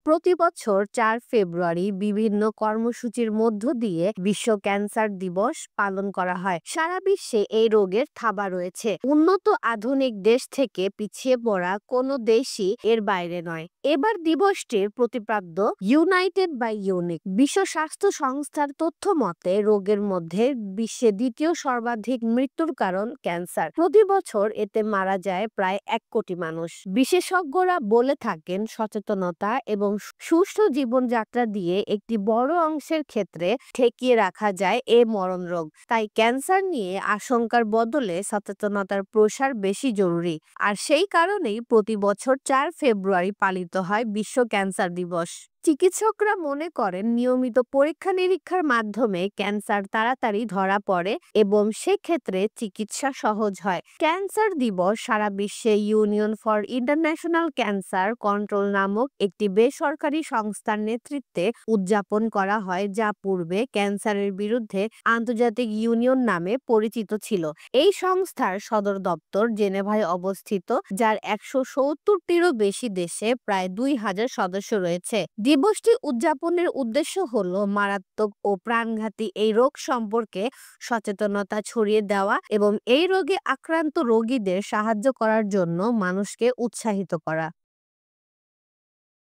প্রতি বছর ৪ ফেব্রুয়ারি বিভিন্ন কর্মসূচির মধ্য দিয়ে বিশ্ব ক্যান্সার দিবস পালন করা হয়। সারা বিশ্বে এই রোগের থাবা রয়েছে। উন্নত আধুনিক দেশ থেকে পিছিয়ে পড়া কোনো দেশই এর বাইরে নয়। এবার দিবসটির প্রতিপাদ্য ইউনাইটেড বাই ইউনিক। বিশ্ব স্বাস্থ্য সংস্থার তথ্য মতে রোগের মধ্যে বিশ্বে দ্বিতীয় সর্বাধিক মৃত্যুর কারণ ক্যান্সার। প্রতি বছর এতে মারা যায় প্রায় ১ কোটি মানুষ। বিশেষজ্ঞরা বলে থাকেন সচেতনতা এবং সুস্থ জীবনযাত্রা দিয়ে একটি বড় অংশের ক্ষেত্রে ঠেকিয়ে রাখা যায় এ মরণ রোগ। তাই ক্যান্সার নিয়ে আশঙ্কার বদলে সচেতনতার প্রসার বেশি জরুরি। আর সেই কারণেই প্রতি বছর ৪ ফেব্রুয়ারি পালিত হয় বিশ্ব ক্যান্সার দিবস। চিকিৎসকরা মনে করেন নিয়মিত পরীক্ষা নিরীক্ষার মাধ্যমে ক্যান্সার তাড়াতাড়ি ধরা পড়ে এবং সেক্ষেত্রে চিকিৎসা সহজ হয়। ক্যান্সার দিবস সারা বিশ্বে union for international cancer control নামক একটি বেসরকারি সংস্থার নেতৃত্বে উদযাপন করা হয়, যা পূর্বে ক্যান্সারের বিরুদ্ধে আন্তর্জাতিক ইউনিয়ন নামে পরিচিত ছিল। এই সংস্থার সদর দপ্তর জেনেভায় অবস্থিত, যার ১৭০টিরও বেশি দেশে প্রায় ২,০০০ সদস্য রয়েছে। দিবসটি উদযাপনের উদ্দেশ্য হল মারাত্মক ও প্রাণঘাতী এই রোগ সম্পর্কে সচেতনতা ছড়িয়ে দেওয়া এবং এই রোগে আক্রান্ত রোগীদের সাহায্য করার জন্য মানুষকে উৎসাহিত করা।